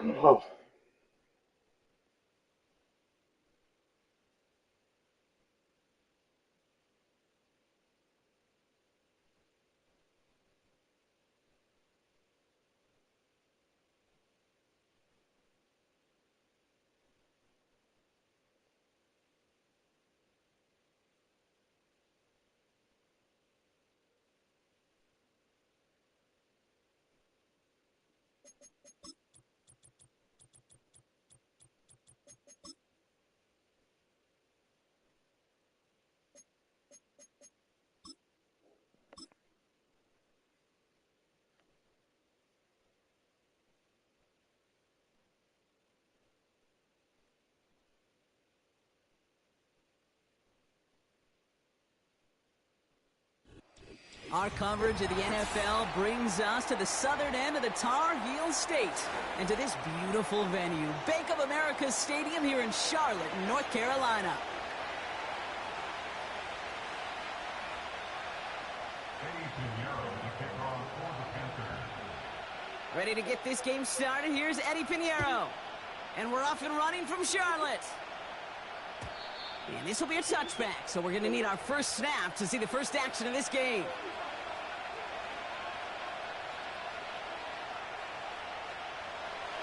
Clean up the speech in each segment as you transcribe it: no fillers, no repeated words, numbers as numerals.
Oh. Our coverage of the NFL brings us to the southern end of the Tar Heel State and to this beautiful venue, Bank of America Stadium here in Charlotte, North Carolina. Ready to get this game started. Here's Eddie Pinheiro. And we're off and running from Charlotte. And this will be a touchback, so we're going to need our first snap to see the first action of this game.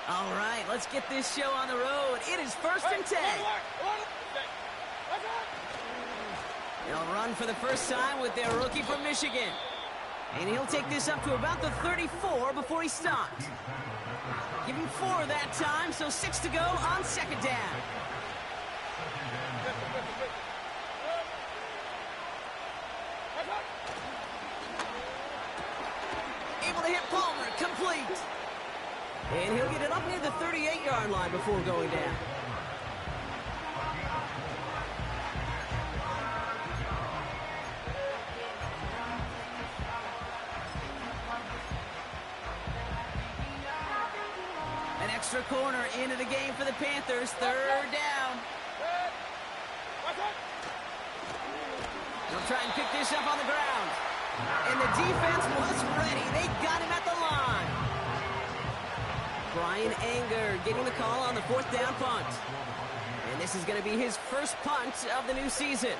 All right, let's get this show on the road. It is 1st and 10. They'll run for the first time with their rookie from Michigan. And he'll take this up to about the 34 before he stops. Give him 4 that time, so 6 to go on 2nd down. Able to hit Palmer, complete. And he'll get it up near the 38-yard line before going down. An extra corner into the game for the Panthers. 3rd down. They'll try and pick this up on the ground. And the defense was ready. They got him at the line. Brian Anger getting the call on the 4th down punt. And this is going to be his first punt of the new season.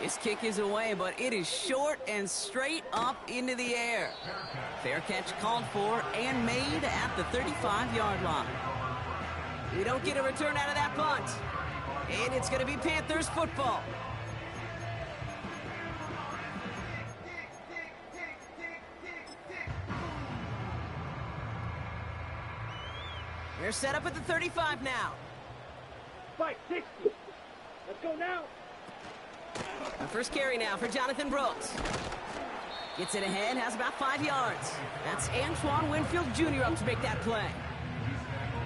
This kick is away, but it is short and straight up into the air. Fair catch called for and made at the 35-yard line. We don't get a return out of that punt. And it's going to be Panthers football. They're set up at the 35 now. 560. Let's go now. The first carry now for Jonathan Brooks. Gets it ahead, has about 5 yards. That's Antoine Winfield Jr. up to make that play.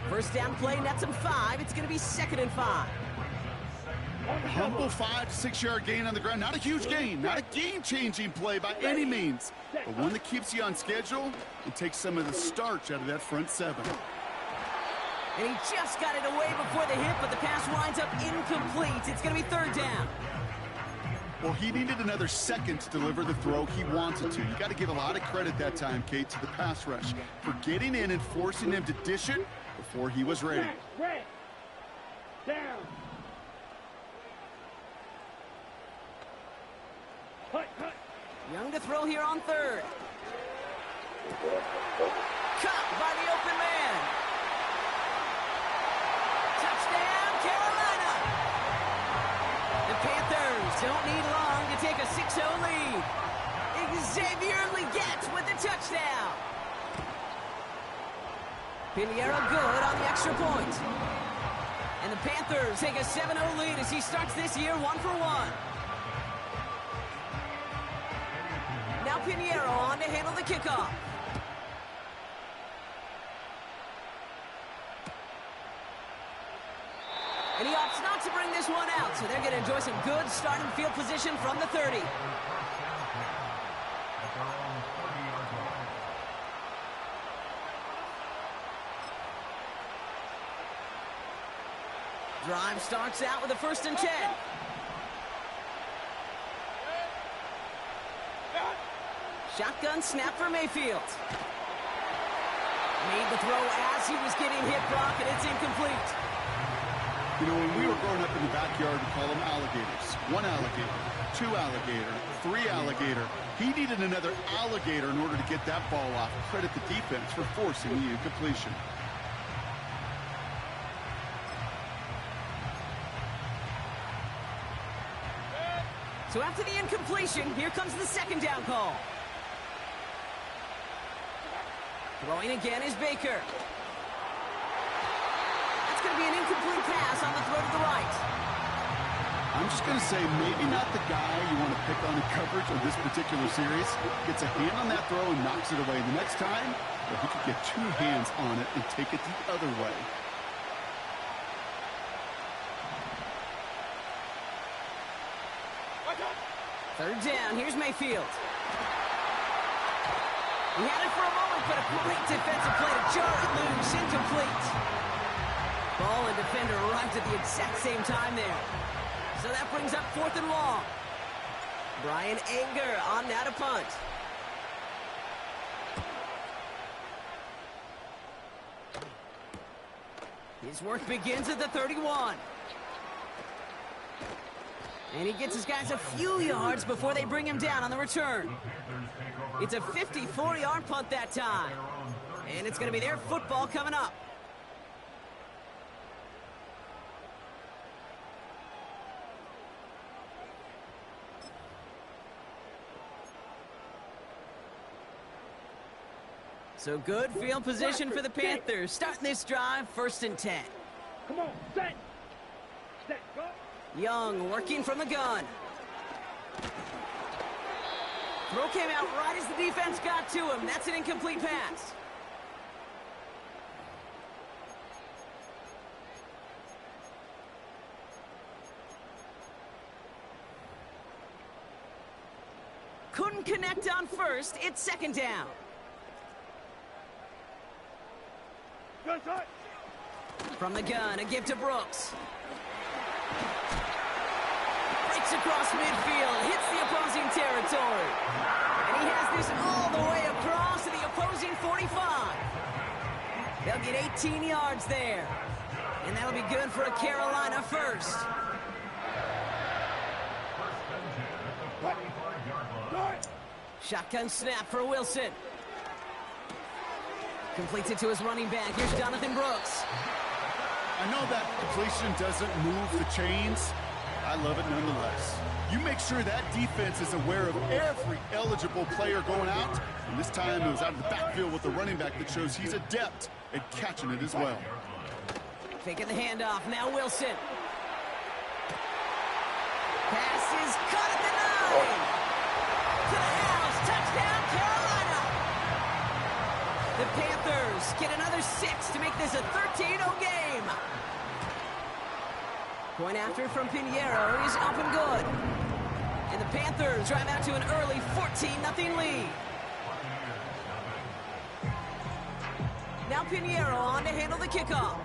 First down play, nets him 5. It's going to be 2nd and 5. Humble 5 to 6 yard gain on the ground. Not a huge gain, not a game-changing play by any means, but one that keeps you on schedule and takes some of the starch out of that front 7. And he just got it away before the hit, but the pass winds up incomplete. It's going to be 3rd down. Well, he needed another second to deliver the throw he wanted to. You got to give a lot of credit that time, Kate, to the pass rush for getting in and forcing him to dish it before he was ready. Down. Cut. Young to throw here on 3rd. Caught by the open man. Touchdown, Carolina. The Panthers don't need long to take a 6-0 lead. Xavier Legette with the touchdown. Pinheiro good on the extra point. And the Panthers take a 7-0 lead as he starts this year 1-for-1. Now Pinheiro on to handle the kickoff. And he opts not to bring this one out, so they're going to enjoy some good starting field position from the 30. Drive starts out with a 1st and 10. Shotgun snap for Mayfield. Made the throw as he was getting hit, Brock, and it's incomplete. You know, when we were growing up in the backyard, we call them alligators. 1 alligator, 2 alligator, 3 alligator. He needed another alligator in order to get that ball off. Credit the defense for forcing the incompletion. So after the incompletion, here comes the second down call. Throwing again is Baker. That's going to be an incomplete pass on the throw to the right. I'm just going to say maybe not the guy you want to pick on in coverage of this particular series. Gets a hand on that throw and knocks it away. The next time, well, he could get 2 hands on it and take it the other way. Third down, here's Mayfield. He had it for a moment, but a great defensive play to jar it loose, incomplete. Ball and defender arrived at the exact same time there. So that brings up 4th and long. Brian Anger on now to punt. His work begins at the 31. And he gets his guys a few yards before they bring him down on the return. It's a 54-yard punt that time. And it's going to be their football coming up. So good field position for the Panthers. Starting this drive, 1st and 10. Come on, set. Set, go. Young working from the gun. Throw came out right as the defense got to him. That's an incomplete pass. Couldn't connect on 1st. It's 2nd down. Good shot. From the gun, a give to Brooks. Breaks across midfield, hits the opposing territory. And he has this all the way across to the opposing 45. They'll get 18 yards there. And that'll be good for a Carolina first. Shotgun snap for Wilson. Completes it to his running back. Here's Jonathan Brooks. I know that completion doesn't move the chains. I love it nonetheless. You make sure that defense is aware of every eligible player going out. And this time it was out of the backfield with the running back that shows he's adept at catching it as well. Taking the handoff. Now Wilson. Pass is caught at the 9. To the house. Touchdown, Carolina. The Panthers get another 6 to make this a 13-0 game. Point after from Pinheiro is up and good. And the Panthers drive out to an early 14-0 lead. Now Pinheiro on to handle the kickoff.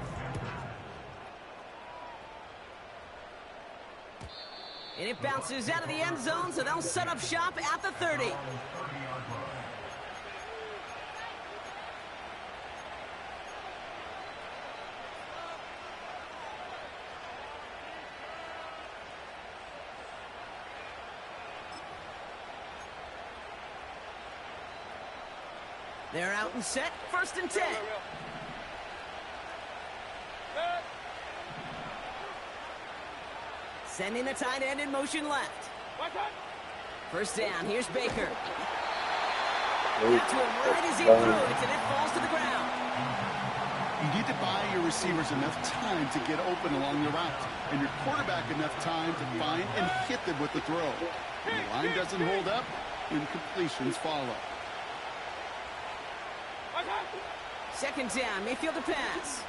And it bounces out of the end zone, so they'll set up shop at the 30. They're out and set, 1st and 10. Sending a tight end in motion left. 1st down, here's Baker. Got to him right as he threw it, and it falls to the ground. You need to buy your receivers enough time to get open along the route, and your quarterback enough time to find and hit them with the throw. When the line doesn't hold up, incompletions follow. 2nd down, Mayfield to pass.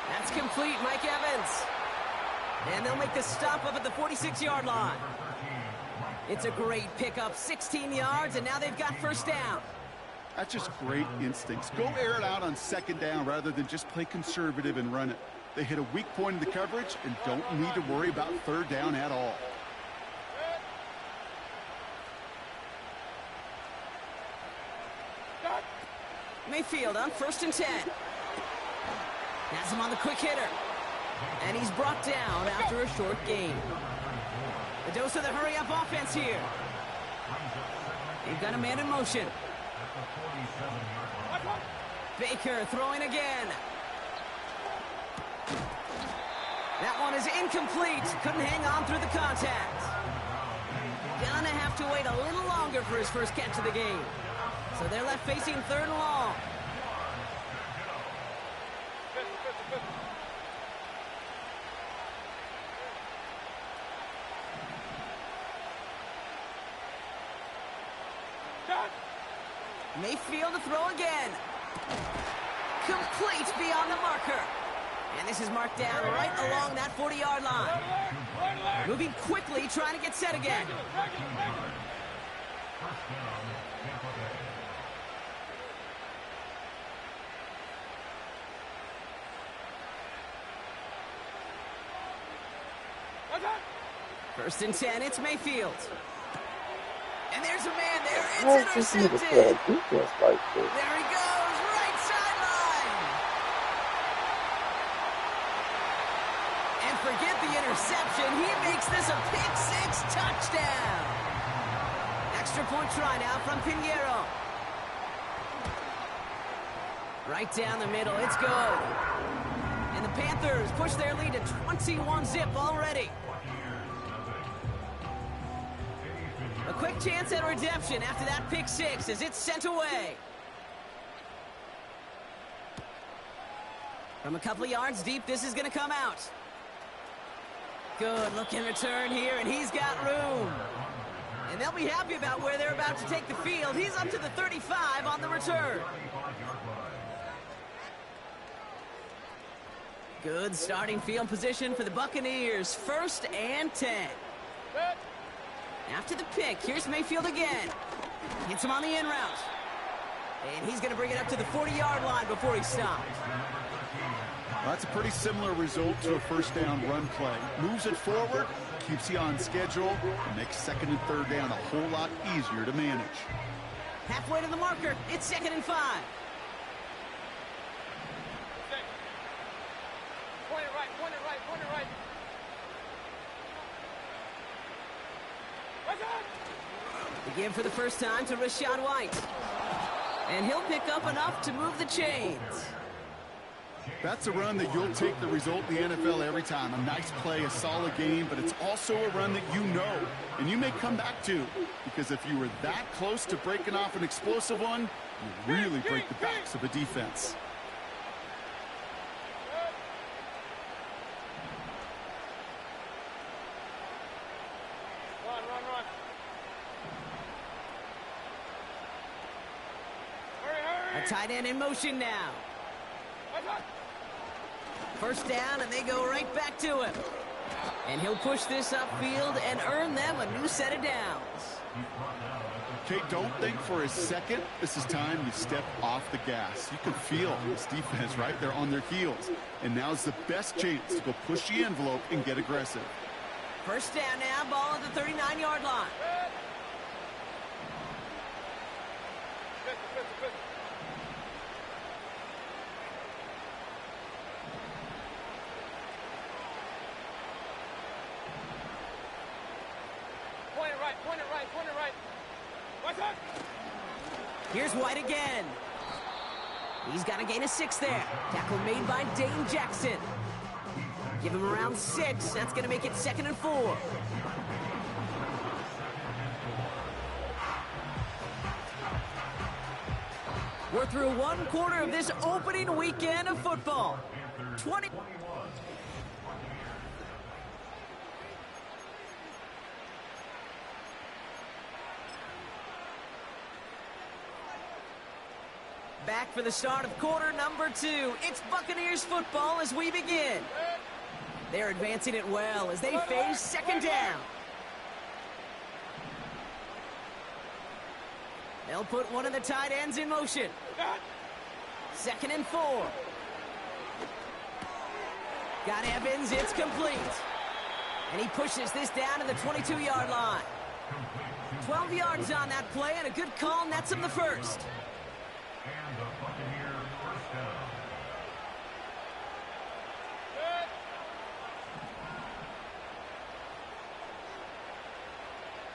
That's complete, Mike Evans. And they'll make the stop up at the 46-yard line. It's a great pickup, 16 yards, and now they've got 1st down. That's just great instincts. Go air it out on 2nd down rather than just play conservative and run it. They hit a weak point in the coverage and don't need to worry about 3rd down at all. Mayfield on 1st and 10. Has him on the quick hitter. And he's brought down after a short gain. The dose of the hurry-up offense here. They've got a man in motion. Baker throwing again. That one is incomplete. Couldn't hang on through the contact. Gonna have to wait a little longer for his first catch of the game. So they're left facing 3rd and long. Mayfield to throw again. Complete beyond the marker. And this is marked down right along that 40-yard line. Moving quickly, trying to get set again. First and 10, it's Mayfield. And there's a man there. It's intercepted. There he goes, right sideline. And forget the interception. He makes this a pick-6 touchdown. Extra point try now from Pinheiro. Right down the middle. It's good. And the Panthers push their lead to 21-zip already. A quick chance at redemption after that pick-6 as it's sent away. From a couple of yards deep, this is going to come out. Good looking return here, and he's got room. And they'll be happy about where they're about to take the field. He's up to the 35 on the return. Good starting field position for the Buccaneers. 1st and 10. After the pick, here's Mayfield again. Hits him on the in route. And he's going to bring it up to the 40-yard line before he stops. Well, that's a pretty similar result to a first down run play. Moves it forward, keeps you on schedule, and makes 2nd and 3rd down a whole lot easier to manage. Halfway to the marker, it's 2nd and 5. Point it right, point it right, point it right. The give for the first time to Rachaad White. And he'll pick up enough to move the chains. That's a run that you'll take the result in the NFL every time. A nice play, a solid game, but it's also a run that you know and you may come back to, because if you were that close to breaking off an explosive one, you really break the backs of a defense. Run. A tight end in motion now. First down, and they go right back to him. And he'll push this upfield and earn them a new set of downs. Okay, don't think for a second this is time you step off the gas. You can feel this defense right there on their heels. And now's the best chance to go push the envelope and get aggressive. First down now, ball at the 39-yard line. Point it right. What's up? Here's White again. He's got a gain of 6 there. Tackle made by Dane Jackson. Give him around 6. That's going to make it 2nd and 4. We're through 1 quarter of this opening weekend of football. 20. Back for the start of quarter number 2. It's Buccaneers football as we begin. They're advancing it well as they face 2nd down. They'll put one of the tight ends in motion. 2nd and 4. Got Evans, it's complete. And he pushes this down to the 22-yard line. 12 yards on that play, and a good call nets him the first. Good.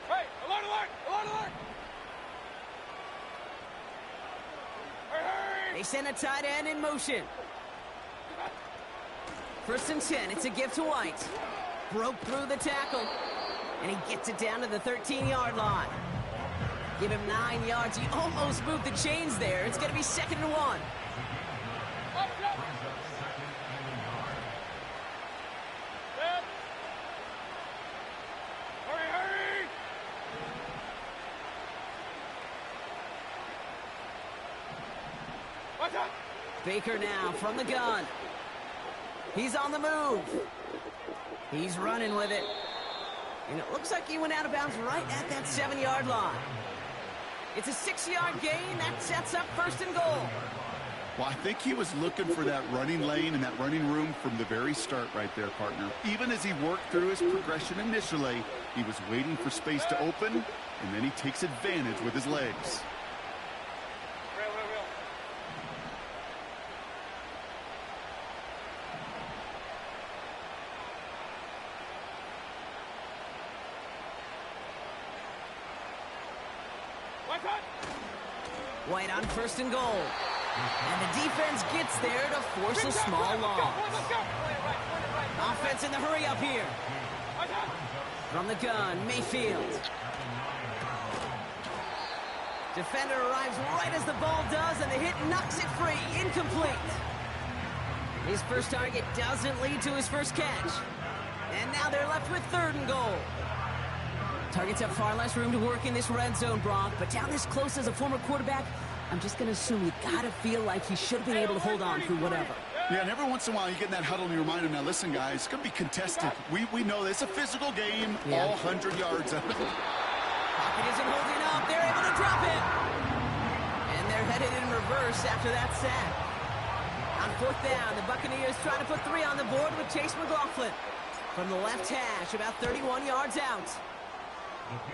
Hey, alert, alert, alert, alert. Hurry, They send a tight end in motion. First and 10, it's a give to White. Broke through the tackle, and he gets it down to the 13-yard line. Give him 9 yards. He almost moved the chains there. It's going to be 2nd and 1. Up, up. Good. Hurry, hurry. Watch out. Baker now from the gun. He's on the move. He's running with it. And it looks like he went out of bounds right at that 7-yard line. It's a 6-yard gain. That sets up 1st and goal. Well, I think he was looking for that running lane and that running room from the very start right there, partner. Even as he worked through his progression initially, he was waiting for space to open, and then he takes advantage with his legs. Real, real, real. Watch out. White on 1st and goal. And the defense gets there to force a small loss. Let's go. Point it right, point it right. Offense in the hurry up here. Watch out. From the gun, Mayfield. Defender arrives right as the ball does, and the hit knocks it free. Incomplete. His first target doesn't lead to his first catch. And now they're left with 3rd and goal. Targets have far less room to work in this red zone, Brock, but down this close as a former quarterback, I'm just going to assume you got to feel like he should have been able to hold on through whatever. Yeah, and every once in a while you get in that huddle and you remind him, now listen, guys, it's going to be contested. We know it's a physical game, all 100 yards of it. Pocket isn't holding up. They're able to drop it. And they're headed in reverse after that sack. On 4th down, the Buccaneers trying to put 3 on the board with Chase McLaughlin. From the left hash, about 31 yards out.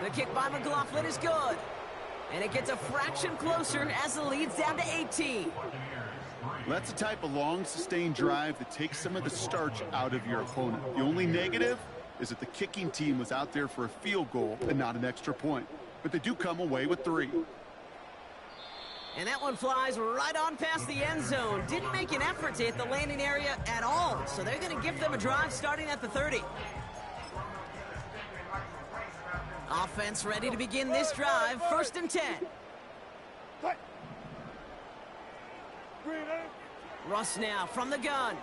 The kick by McLaughlin is good. And it gets a fraction closer as the lead's down to 18. That's the type of long, sustained drive that takes some of the starch out of your opponent. The only negative is that the kicking team was out there for a field goal and not an extra point. But they do come away with 3. And that one flies right on past the end zone. Didn't make an effort to hit the landing area at all. So they're going to give them a drive starting at the 30. Offense ready to begin this drive. 1st and 10. Russ now from the gun.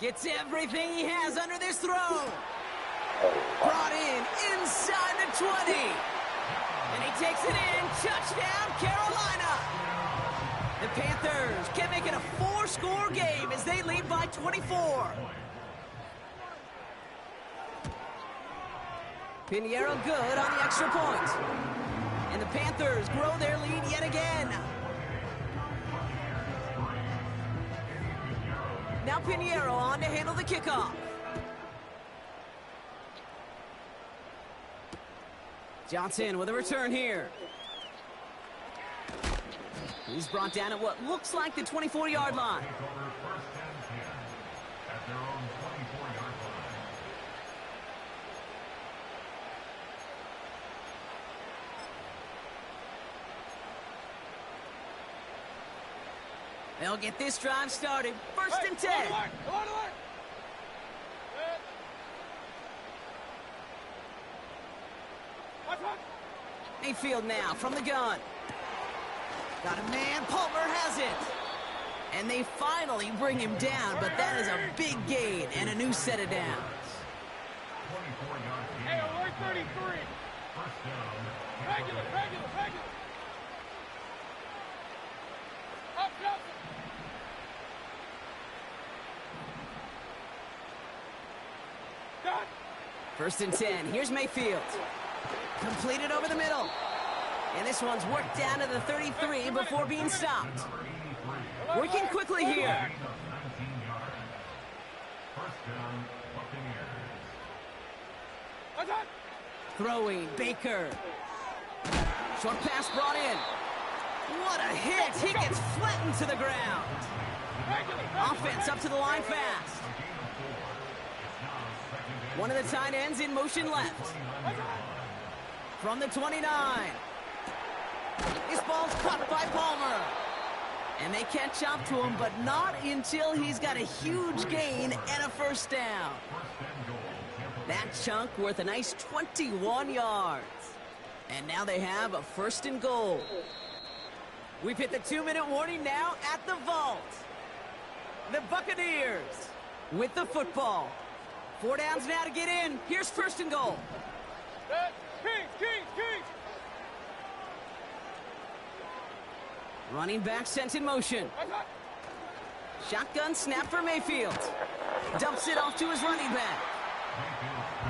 Gets everything he has under this throw. Brought in inside the 20. And he takes it in. Touchdown, Carolina. The Panthers can make it a 4-score game as they lead by 24. Pinheiro good on the extra point. And the Panthers grow their lead yet again. Now Pinheiro on to handle the kickoff. Johnson with a return here. He's brought down at what looks like the 24-yard line. They'll get this drive started. 1st and 10. Alert, alert, alert. Good. Watch out. Mayfield now from the gun. Got a man. Palmer has it. And they finally bring him down, but that is a big gain and a new set of downs. Hey, alert 33. Regular, regular, regular. Up, up. Done. 1st and 10. Here's Mayfield. Completed over the middle. And this one's worked down to the 33 before being stopped. Working quickly here. Watch out. Throwing, Baker. Short pass brought in. What a hit! He gets flattened to the ground. Offense up to the line fast. One of the tight ends in motion left. From the 29. This ball's caught by Palmer. And they catch up to him, but not until he's got a huge gain and a first down. That chunk worth a nice 21 yards. And now they have a 1st and goal. We've hit the 2-minute warning now at the vault. The Buccaneers with the football. 4 downs now to get in. Here's 1st and goal. Kings. Running back sent in motion. Shotgun snap for Mayfield. Dumps it off to his running back.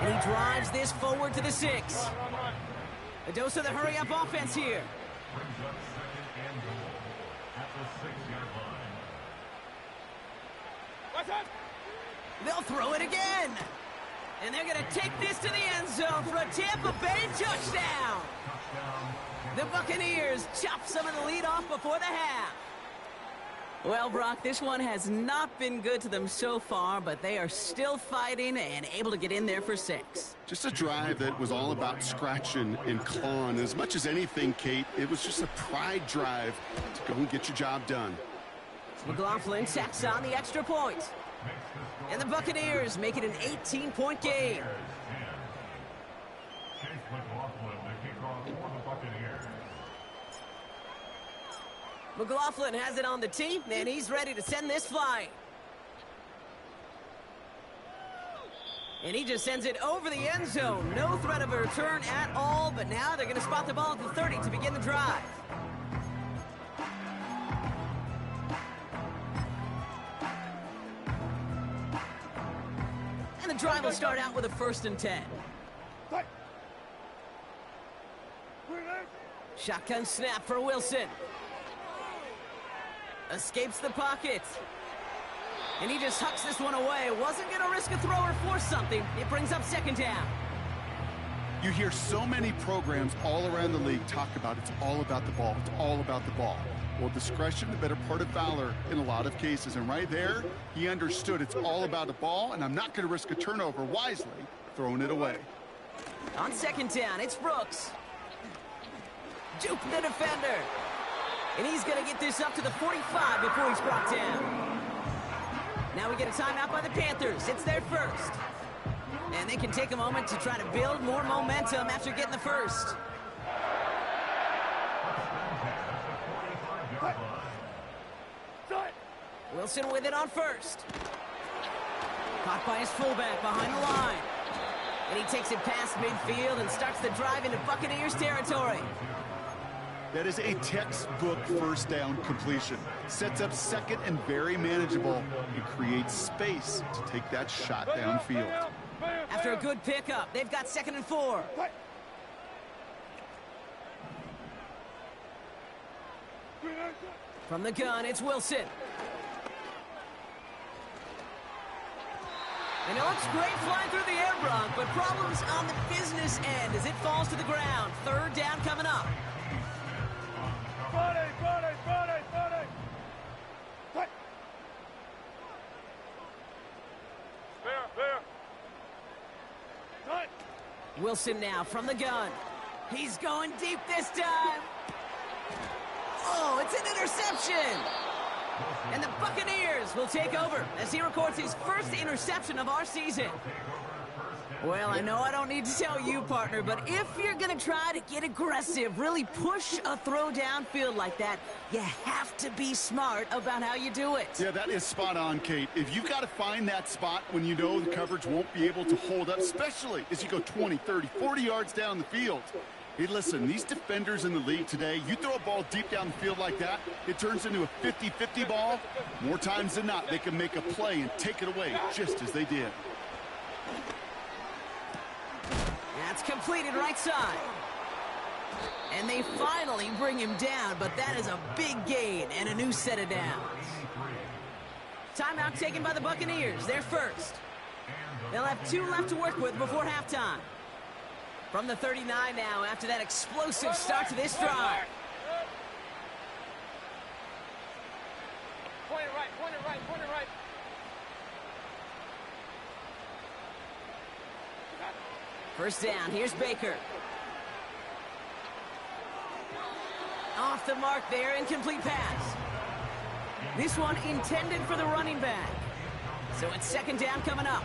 And he drives this forward to the 6. A dose of the hurry-up offense here. They'll throw it again. And they're going to take this to the end zone for a Tampa Bay touchdown. The Buccaneers chop some of the lead off before the half. Well, Brock, this one has not been good to them so far, but they are still fighting and able to get in there for 6. Just a drive that was all about scratching and clawing. As much as anything, Kate, it was just a pride drive to go and get your job done. McLaughlin tacks on the extra point. And the Buccaneers make it an 18-point game. McLaughlin has it on the tee, and he's ready to send this flying. And he just sends it over the end zone. No threat of a return at all, but now they're going to spot the ball at the 30 to begin the drive. And the drive will start out with a 1st and 10. Shotgun snap for Wilson. Escapes the pocket. And he just hucks this one away. Wasn't going to risk a throw or force something. It brings up 2nd down. You hear so many programs all around the league talk about it's all about the ball. It's all about the ball. Well, discretion, the better part of valor in a lot of cases. And right there, he understood it's all about the ball, and I'm not going to risk a turnover wisely, throwing it away. On 2nd down, it's Brooks. Juke the defender. And he's going to get this up to the 45 before he's brought down. Now we get a timeout by the Panthers. It's their 1st. And they can take a moment to try to build more momentum after getting the 1st. Wilson with it on 1st. Caught by his fullback behind the line. And he takes it past midfield and starts the drive into Buccaneers territory. That is a textbook 1st down completion. Sets up 2nd and very manageable. It creates space to take that shot downfield. After a good pickup, they've got 2nd and 4. From the gun, it's Wilson. And it looks great flying through the air, Brock, but problems on the business end as it falls to the ground. 3rd down coming up. Body. Fair. Wilson now from the gun. He's going deep this time. Oh, it's an interception. And the Buccaneers will take over as he records his 1st interception of our season. Well, I know I don't need to tell you, partner, but if you're going to try to get aggressive, really push a throw downfield like that, you have to be smart about how you do it. Yeah, that is spot on, Kate. If you've got to find that spot when you know the coverage won't be able to hold up, especially as you go 20, 30, 40 yards down the field. Hey, listen, these defenders in the league today, you throw a ball deep down the field like that, it turns into a 50-50 ball. More times than not, they can make a play and take it away, just as they did. That's completed right side. And they finally bring him down, but that is a big gain and a new set of downs. Timeout taken by the Buccaneers, their 1st. They'll have 2 left to work with before halftime. From the 39 now after that explosive start to this drive. Point it right, point it right, point it right. First down, here's Baker. Off the mark there, incomplete pass. This one intended for the running back. So it's second down coming up.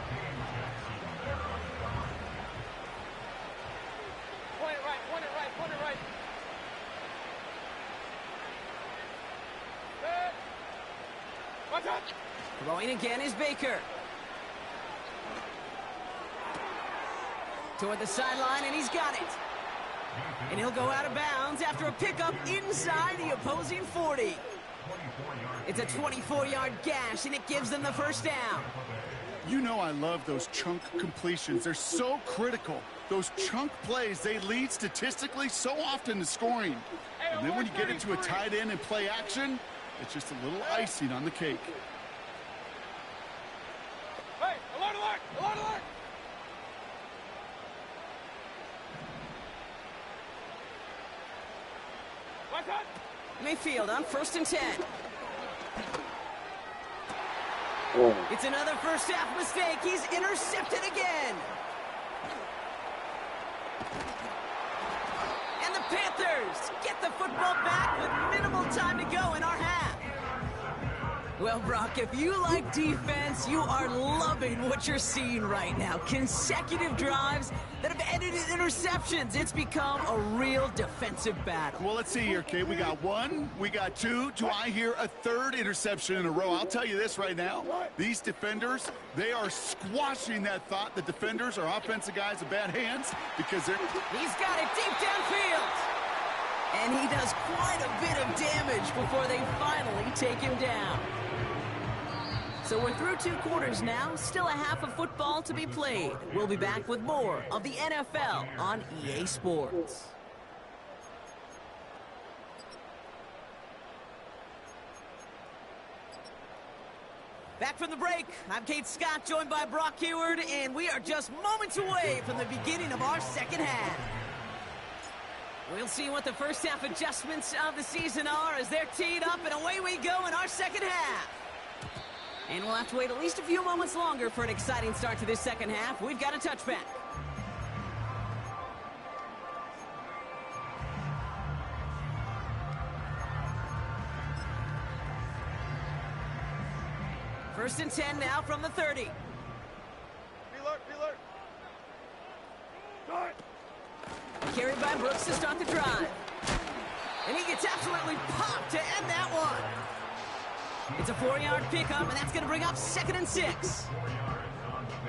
Point it right, point it right, point it right. Watch out! Throwing again is Baker. Toward the sideline, and he's got it. And he'll go out of bounds after a pickup inside the opposing 40. It's a 24-yard gash, and it gives them the first down. You know I love those chunk completions. They're so critical. Those chunk plays, they lead statistically so often to scoring. And then when you get into a tight end and play action, it's just a little icing on the cake. Hey, alert, alert, alert, alert! Watch out! Mayfield on 1st and 10. It's another first half mistake. He's intercepted again. And the Panthers get the football back with minimal time to go in our half. Well, Brock, if you like defense, you are loving what you're seeing right now. Consecutive drives that have ended in interceptions. It's become a real defensive battle. Well, let's see here, Kate. We got one, we got two. Do I hear a third interception in a row? I'll tell you this right now. These defenders, they are squashing that thought. The defenders are offensive guys with bad hands because they're... He's got it deep downfield. And he does quite a bit of damage before they finally take him down. So we're through 2 quarters now, still a half of football to be played. We'll be back with more of the NFL on EA Sports. Back from the break, I'm Kate Scott, joined by Brock Heward, and we are just moments away from the beginning of our second half. We'll see what the first half adjustments of the season are as they're teed up, and away we go in our second half. And we'll have to wait at least a few moments longer for an exciting start to this second half. We've got a touchback. First and 10 now from the 30. Be alert, be alert. Start. Carried by Brooks to start the drive. And he gets absolutely popped to end that one. It's a 4-yard pickup, and that's going to bring up 2nd and 6.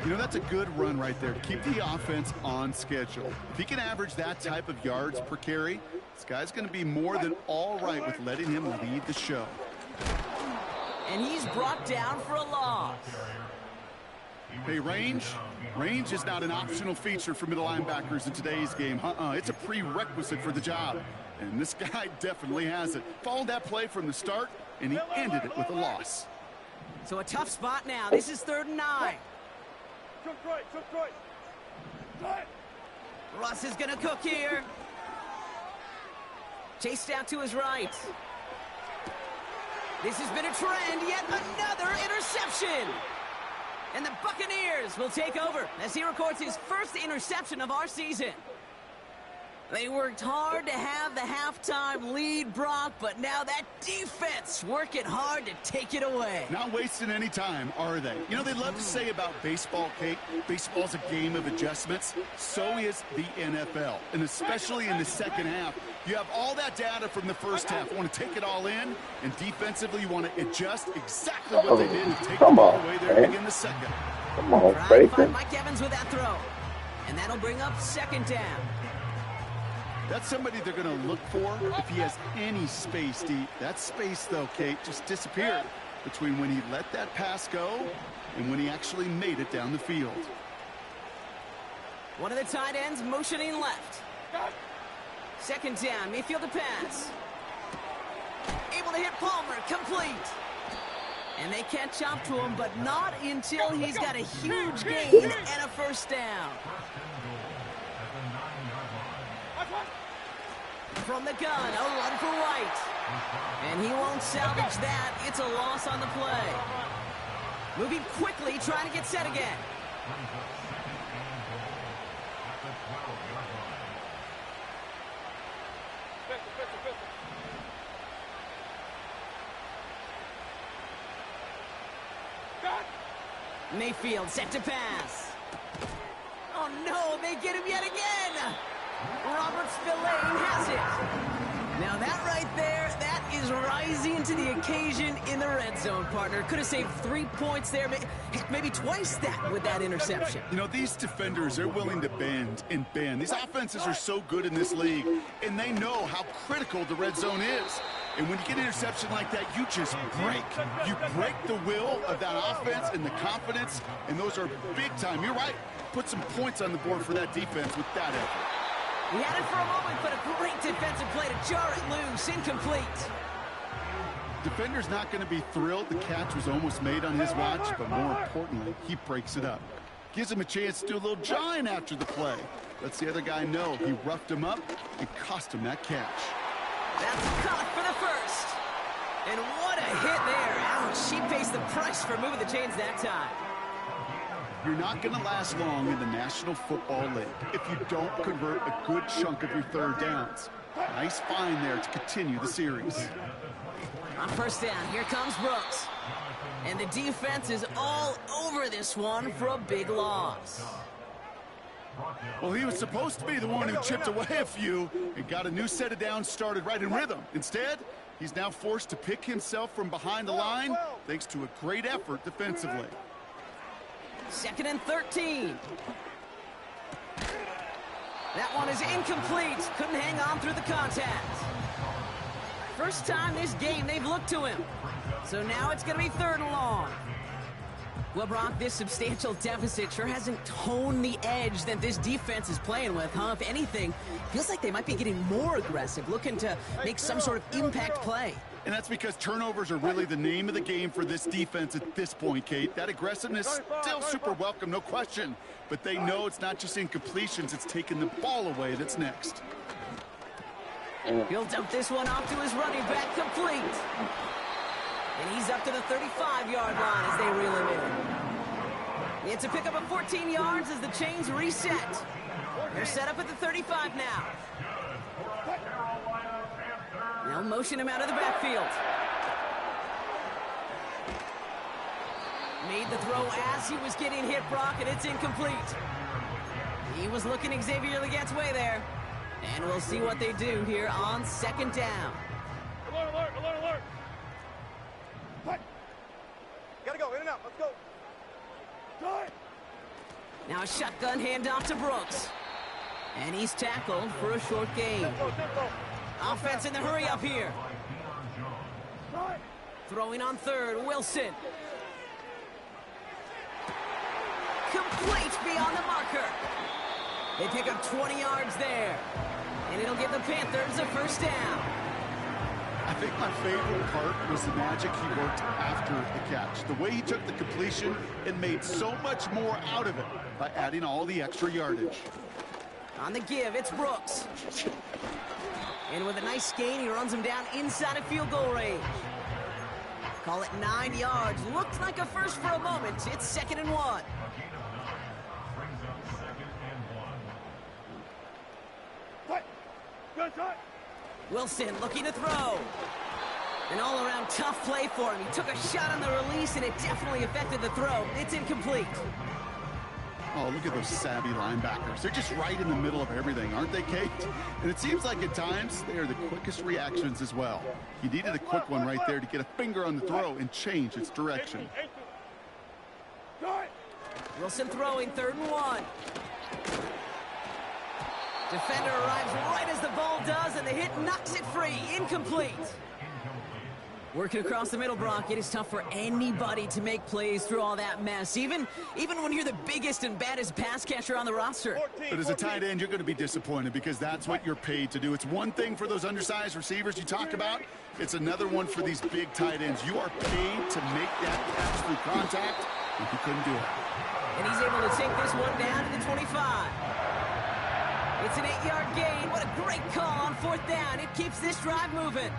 You know, that's a good run right there to keep the offense on schedule. If he can average that type of yards per carry, this guy's going to be more than all right with letting him lead the show. And he's brought down for a loss. Hey, range is not an optional feature for middle linebackers in today's game. It's a prerequisite for the job. And this guy definitely has it. Followed that play from the start, and he ended it with a loss. So a tough spot now. This is 3rd and 9. Took right, took right. Start. Russ is going to cook here. Chased out to his right. This has been a trend, yet another interception. And the Buccaneers will take over as he records his first interception of our season. They worked hard to have the halftime lead, Brock, but now that defense working hard to take it away. Not wasting any time, are they? You know, they love to say about baseball, Kate, baseball's a game of adjustments. So is the NFL, and especially in the second half. You have all that data from the first half. You want to take it all in, and defensively you want to adjust exactly what they did and take the ball away there to begin the second. Come on, Trying to find Bacon. Mike Evans with that throw. And that'll bring up 2nd down. That's somebody they're going to look for if he has any space deep. That space, though, Kate, just disappeared between when he let that pass go and when he actually made it down the field. One of the tight ends motioning left. 2nd down, Mayfield to pass. Able to hit Palmer, complete. And they catch up to him, but not until he's got a huge gain and a first down. From the gun, a run for White. And he won't salvage that. It's a loss on the play. Moving quickly, trying to get set again. Mayfield set to pass. Oh no, they get him yet again. Robert Spillane has it. Now that right there, that is rising to the occasion in the red zone, partner. Could have saved 3 points there, maybe twice that with that interception. You know, these defenders, they're willing to bend and bend. These offenses are so good in this league, and they know how critical the red zone is. And when you get an interception like that, you just break. You break the will of that offense and the confidence, and those are big time. You're right. Put some points on the board for that defense with that effort. He had it for a moment, but a great defensive play to jar it loose. Incomplete. Defender's not going to be thrilled the catch was almost made on his watch, but more importantly, he breaks it up. Gives him a chance to do a little jawing after the play. Lets the other guy know he roughed him up and cost him that catch. That's caught for the first. And what a hit there. Ouch, she pays the price for moving the chains that time. You're not going to last long in the National Football League if you don't convert a good chunk of your third downs. Nice find there to continue the series. On first down, here comes Brooks. And the defense is all over this one for a big loss. Well, he was supposed to be the one who chipped away a few and got a new set of downs started right in rhythm. Instead, he's now forced to pick himself from behind the line thanks to a great effort defensively. 2nd and 13. That one is incomplete. Couldn't hang on through the contact. First time this game they've looked to him. So now it's going to be 3rd and long. Well, Brock, this substantial deficit sure hasn't toned the edge that this defense is playing with, huh? If anything, feels like they might be getting more aggressive, looking to make some sort of impact play. And that's because turnovers are really the name of the game for this defense at this point, Kate. That aggressiveness still super welcome, no question. But they know it's not just incompletions, it's taking the ball away that's next. He'll dump this one off to his running back, complete. And he's up to the 35-yard line as they reel him in. It's a pickup of 14 yards as the chains reset. They're set up at the 35 now. Now motion him out of the backfield. Made the throw as he was getting hit, Brock, and it's incomplete. He was looking Xavier Leggette's way there. And we'll see what they do here on 2nd down. Alert, alert, alert, alert. What? Gotta go, in and out, let's go. Time. Now a shotgun handoff to Brooks. And he's tackled for a short gain. Tempo. Offense in the hurry up here. Throwing on 3rd, Wilson. Complete beyond the marker. They pick up 20 yards there. And it'll give the Panthers a first down. I think my favorite part was the magic he worked after the catch. The way he took the completion and made so much more out of it by adding all the extra yardage. On the give, it's Brooks. And with a nice gain, he runs him down inside of field goal range. Call it 9 yards. Looked like a first for a moment. It's 2nd and 1. Wilson looking to throw. An all-around tough play for him. He took a shot on the release, and it definitely affected the throw. It's incomplete. Oh, look at those savvy linebackers. They're just right in the middle of everything, aren't they, Kate? And it seems like at times they are the quickest reactions as well. He needed a quick one right there to get a finger on the throw and change its direction. Wilson throwing 3rd and 1. Defender arrives right as the ball does, and the hit knocks it free. Incomplete. Working across the middle, Brock, it is tough for anybody to make plays through all that mess, even when you're the biggest and baddest pass catcher on the roster. But as a tight end, you're going to be disappointed because that's what you're paid to do. It's one thing for those undersized receivers you talk about. It's another one for these big tight ends. You are paid to make that catch through contact, and he couldn't do it. And he's able to take this one down to the 25. It's an 8-yard gain. What a great call on 4th down. It keeps this drive moving.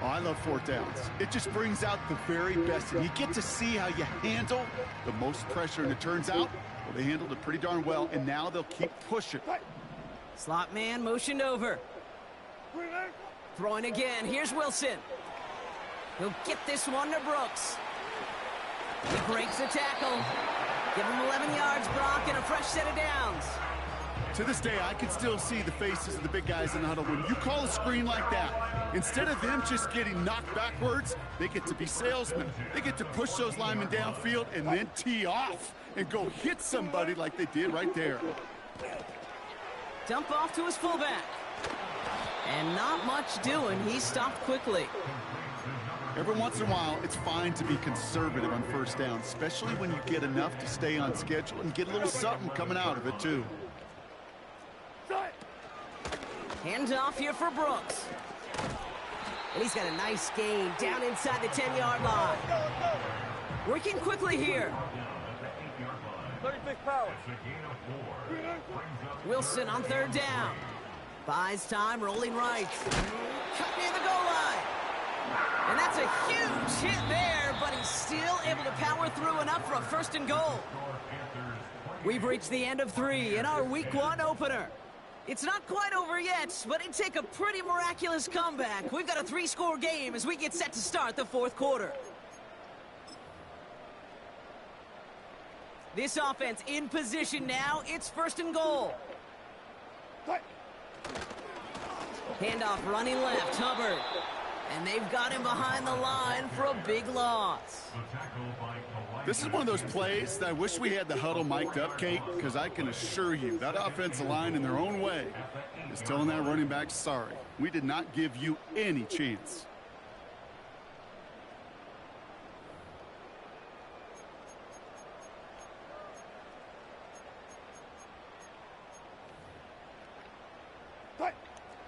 Oh, I love fourth downs. It just brings out the very best. And you get to see how you handle the most pressure. And it turns out, well, they handled it pretty darn well. And now they'll keep pushing. Slot man motioned over. Throwing again. Here's Wilson. He'll get this one to Brooks. He breaks the tackle. Give him 11 yards, Brock, and a fresh set of downs. To this day, I can still see the faces of the big guys in the huddle. When you call a screen like that, instead of them just getting knocked backwards, they get to be salesmen. They get to push those linemen downfield and then tee off and go hit somebody like they did right there. Dump off to his fullback. And not much doing. He stopped quickly. Every once in a while, it's fine to be conservative on first down, especially when you get enough to stay on schedule and get a little something coming out of it, too. Hand off here for Brooks. And he's got a nice gain down inside the 10-yard line. Working quickly here. 36 power. Wilson on third down. Buys time, rolling right. Cut near the goal line. And that's a huge hit there, but he's still able to power through enough for a first and goal. We've reached the end of 3 in our Week 1 opener. It's not quite over yet, but it'd take a pretty miraculous comeback. We've got a 3-score game as we get set to start the 4th quarter. This offense in position now. It's first and goal. Handoff running left, Hubbard. And they've got him behind the line for a big loss. This is one of those plays that I wish we had the huddle mic'd up, Kate, because I can assure you that offensive line in their own way is telling that running back, sorry, we did not give you any chance.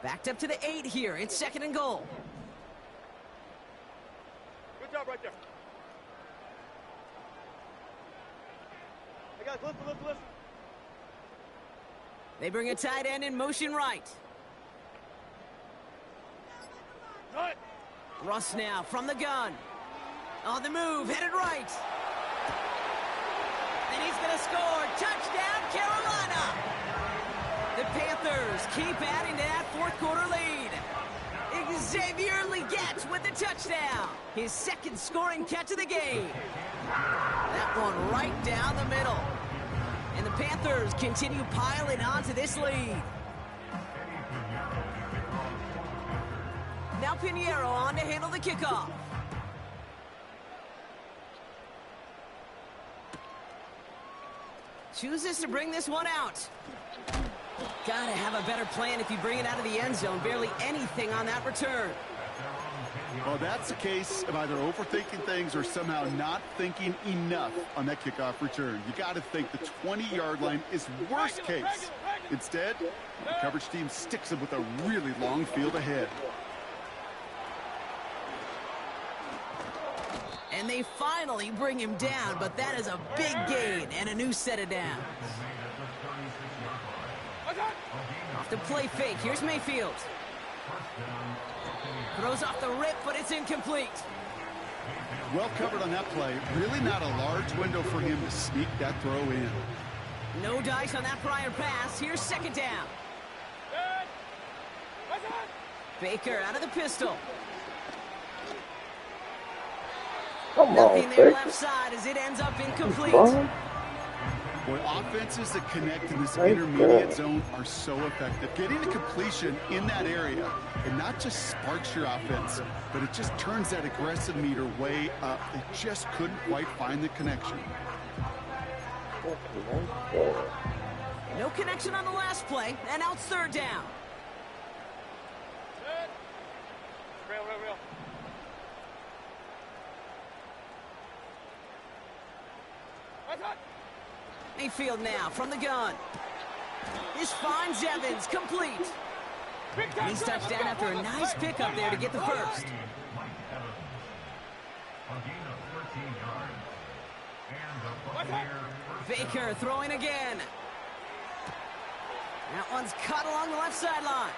Backed up to the 8 here. It's second and goal. Good job right there. Hey guys, listen. They bring a tight end in motion right. Right. Russ now from the gun. On the move, headed right. And he's going to score. Touchdown, Carolina. The Panthers keep adding to that 4th quarter lead. Xavier Legette with the touchdown. His 2nd scoring catch of the game. That one right down the middle. And the Panthers continue piling onto this lead. Now Pinheiro on to handle the kickoff. Chooses to bring this one out. Gotta have a better plan if you bring it out of the end zone. Barely anything on that return. Well, that's a case of either overthinking things or somehow not thinking enough on that kickoff return. You got to think the 20-yard line is worst case. Instead, the coverage team sticks him with a really long field ahead. And they finally bring him down, but that is a big gain and a new set of downs. Off the play fake. Here's Mayfield. Throws off the rip, but it's incomplete. Well covered on that play. Really not a large window for him to sneak that throw in. No dice on that prior pass. Here's second down. Baker out of the pistol. Nothing there left side as it ends up incomplete. Boy, offenses that connect in this intermediate zone are so effective. Getting a completion in that area, it not just sparks your offense, but it just turns that aggressive meter way up. They just couldn't quite find the connection. No connection on the last play, and now it's third down. Real. Mayfield now from the gun. This finds Evans, complete. And he's touchdown after a nice pickup there to get the first. Baker throwing again. That one's cut along the left sideline.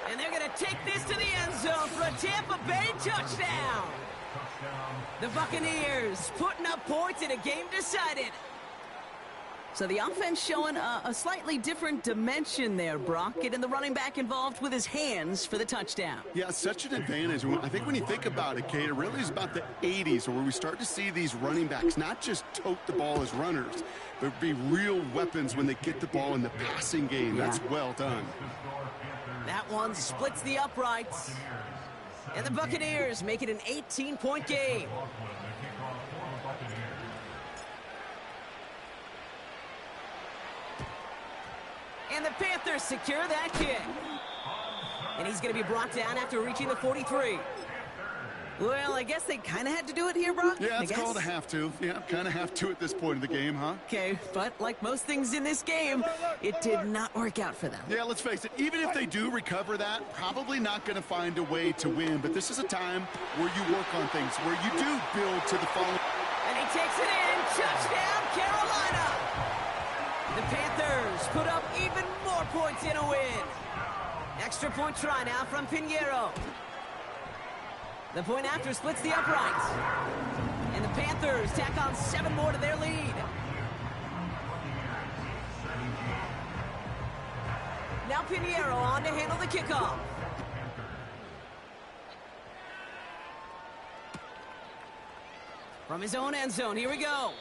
And they're going to take this to the end zone for a Tampa Bay touchdown. The Buccaneers putting up points in a game decided. So the offense showing a slightly different dimension there, Brock, getting the running back involved with his hands for the touchdown. Yeah, such an advantage. I think when you think about it, Kate, it really is about the 80s where we start to see these running backs not just tote the ball as runners, but be real weapons when they get the ball in the passing game. That's well done. That one splits the uprights. And the Buccaneers make it an 18-point game. And the Panthers secure that kick. And he's going to be brought down after reaching the 43. Well, I guess they kind of had to do it here, Brock. Yeah, it's called a have to. Yeah, kind of have to at this point in the game, huh? Okay, but like most things in this game, it did not work out for them. Yeah, let's face it, even if they do recover that, probably not going to find a way to win. But this is a time where you work on things, where you do build to the following. And he takes it in. Touchdown, Carolina! The Panthers put up even more points in a win. Extra point try now from Pinheiro. The point after splits the uprights. And the Panthers tack on 7 more to their lead. Now Pinheiro on to handle the kickoff. From his own end zone, here we go.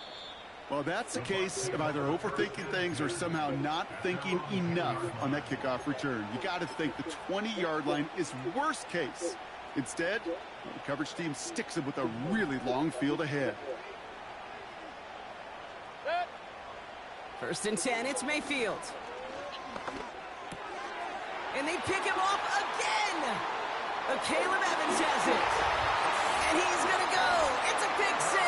Well, that's a case of either overthinking things or somehow not thinking enough on that kickoff return. You got to think the 20-yard line is worst case. Instead, the coverage team sticks him with a really long field ahead. First and 10, it's Mayfield. And they pick him off again. Caleb Evans has it. And he's going to go. It's a pick 6.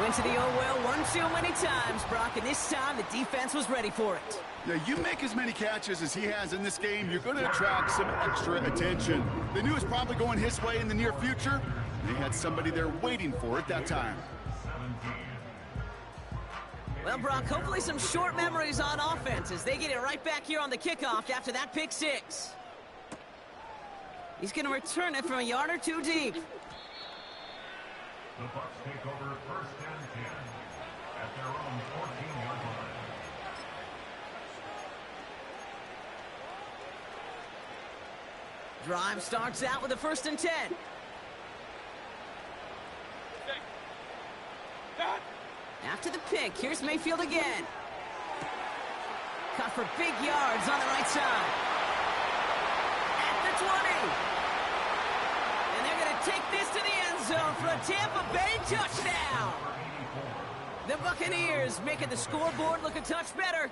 Went to the oh well one too many times, Brock, and this time the defense was ready for it. Yeah, you make as many catches as he has in this game, you're going to attract some extra attention. They knew it was probably going his way in the near future. They had somebody there waiting for it that time. Well, Brock, hopefully some short memories on offense as they get it right back here on the kickoff after that pick 6. He's going to return it from a yard or 2 deep. The Bucs take over first and 10 at their own 14-yard line. Drive starts out with a first and 10. After the pick, here's Mayfield again. Cut for big yards on the right side. At the 20. And they're going to take this to the end zone for a Tampa Bay touchdown. The Buccaneers making the scoreboard look a touch better.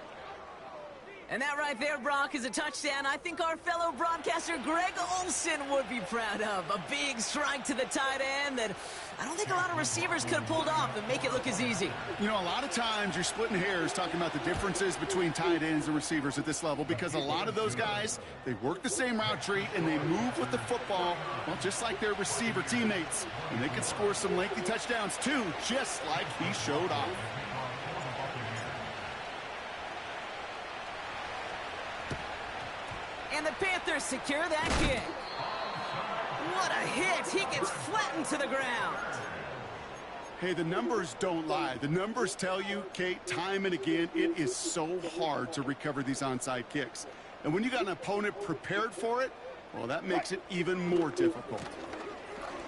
And that right there, Brock, is a touchdown I think our fellow broadcaster Greg Olsen would be proud of. A big strike to the tight end that I don't think a lot of receivers could have pulled off and make it look as easy. You know, a lot of times you're splitting hairs talking about the differences between tight ends and receivers at this level because a lot of those guys, they work the same route tree and they move with the football, well, just like their receiver teammates. And they can score some lengthy touchdowns too, just like he showed off. And the Panthers secure that kick. What a hit. He gets flattened to the ground. Hey, the numbers don't lie. The numbers tell you, Kate, time and again, it is so hard to recover these onside kicks. And when you got an opponent prepared for it, well, that makes it even more difficult.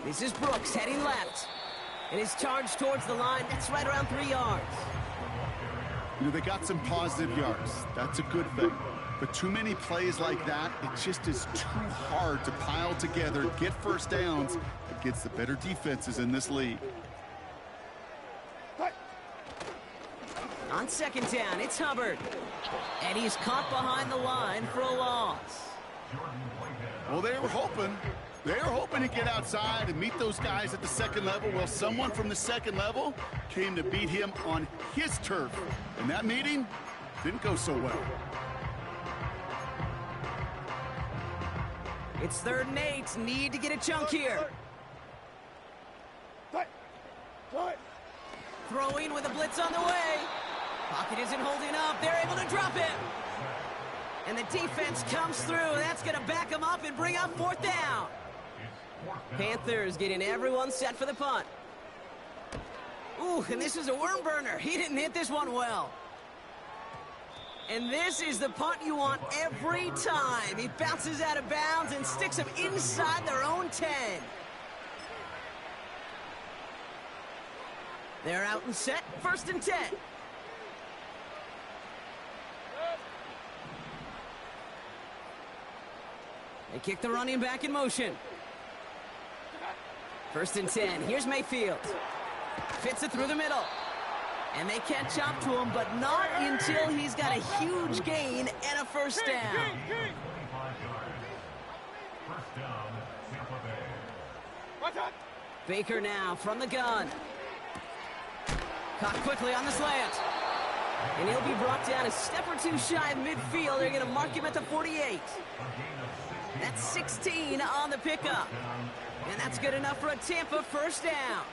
This is Brooks heading left. And his charge towards the line, that's right around 3 yards. You know, they got some positive yards. That's a good thing. But too many plays like that, it just is too hard to pile together, get first downs against the better defenses in this league. On second down, it's Hubbard. And he's caught behind the line for a loss. Well, they were hoping to get outside and meet those guys at the second level. Well, someone from the second level came to beat him on his turf. And that meeting didn't go so well. It's 3rd and 8. Need to get a chunk here. Throwing with a blitz on the way. Pocket isn't holding up. They're able to drop it. And the defense comes through. That's going to back them up and bring up 4th down. Panthers getting everyone set for the punt. Ooh, and this is a worm burner. He didn't hit this one well. And this is the punt you want every time. He bounces out of bounds and sticks them inside their own 10. They're out and set. 1st and 10. They kick the running back in motion. 1st and 10. Here's Mayfield. Fits it through the middle. And they catch up to him, but not until he's got a huge gain and a 1st down. 1st down, Tampa Bay. Baker now from the gun. Caught quickly on the slant. And he'll be brought down a step or two shy of midfield. They're going to mark him at the 48. That's 16 on the pickup. And that's good enough for a Tampa 1st down.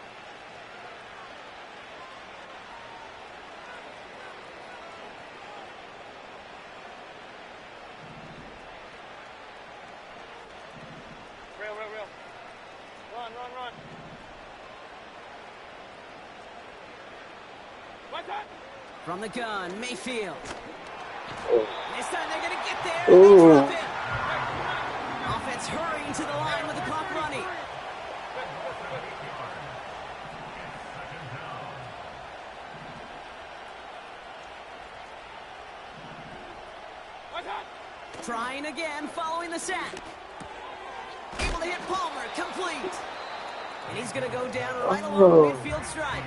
Real. Run. From the gun, Mayfield. Oh. This time they're going to get there. And they drop him. Offense hurrying to the line with the clock running. Trying again, following the sack. Able to hit Palmer, complete. And he's going to go down right along the midfield stripe.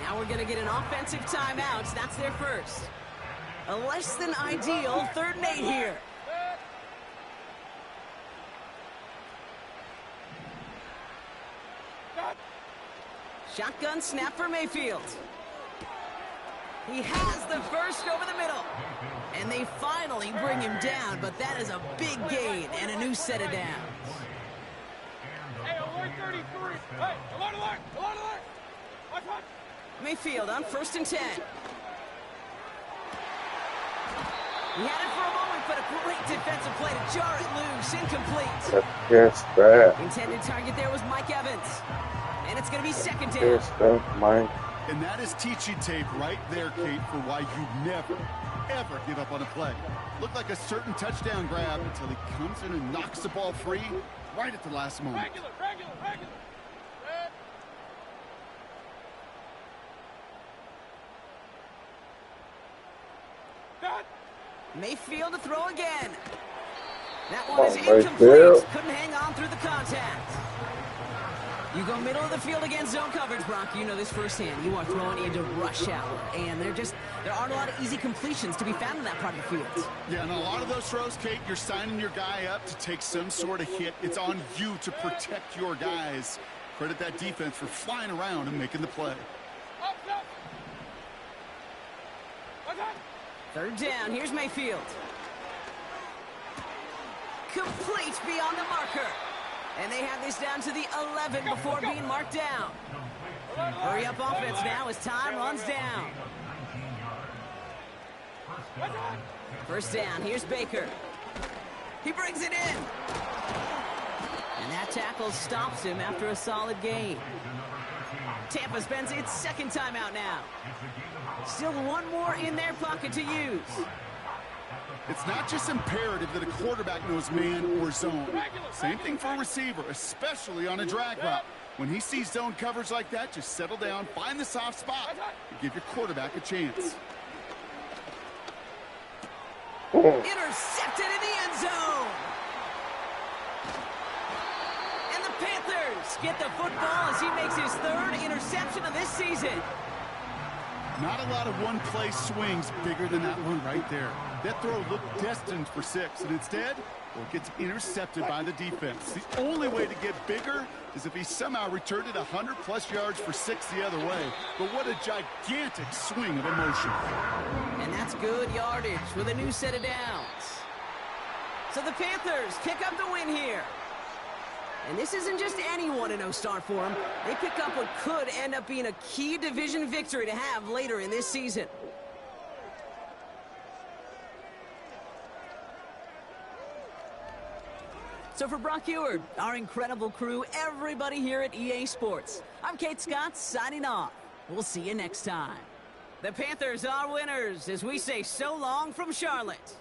Now we're going to get an offensive timeout. That's their first. A less than ideal 3rd and 8 here. Shotgun snap for Mayfield. He has the first over the middle. And they finally bring him down, but that is a big gain and a new set of downs. Hey, alert 33. Hey, alert. Watch. Mayfield on 1st and 10. He had it for a moment, but a great defensive play to jar it loose. Incomplete. Yes, that. Intended target there was Mike Evans. And it's going to be 2nd down. Yes, that, Mike. And that is teaching tape right there, Kate, for why you never, ever give up on a play. Looked like a certain touchdown grab until he comes in and knocks the ball free right at the last moment. Regular. Mayfield to throw again. That one is Mayfield. incomplete. Couldn't hang on through the contact. You go middle of the field against zone coverage, Brock. You know this firsthand. You are throwing into rush hour, and there aren't a lot of easy completions to be found in that part of the field. Yeah, and a lot of those throws, Kate, you're signing your guy up to take some sort of hit. It's on you to protect your guys. Credit that defense for flying around and making the play. 3rd down. Here's Mayfield. Complete beyond the marker. And they have this down to the 11 before being marked down. Hurry up offense now as time runs down. 1st down. Here's Baker. He brings it in. And that tackle stops him after a solid gain. Tampa spends its 2nd timeout now. Still one more in their pocket to use. It's not just imperative that a quarterback knows man or zone. Same thing for a receiver, especially on a drag route. When he sees zone coverage like that, just settle down, find the soft spot, and give your quarterback a chance. Intercepted in the end zone. And the Panthers get the football as he makes his 3rd interception of this season. Not a lot of one-play swings bigger than that one right there. That throw looked destined for 6, and instead, well, it gets intercepted by the defense. The only way to get bigger is if he somehow returned it 100-plus yards for 6 the other way. But what a gigantic swing of emotion. And that's good yardage with a new set of downs. So the Panthers pick up the win here. And this isn't just any 1-0 start for them. They pick up what could end up being a key division victory to have later in this season. So for Brock Eward, our incredible crew, everybody here at EA Sports, I'm Kate Scott signing off. We'll see you next time. The Panthers are winners as we say so long from Charlotte.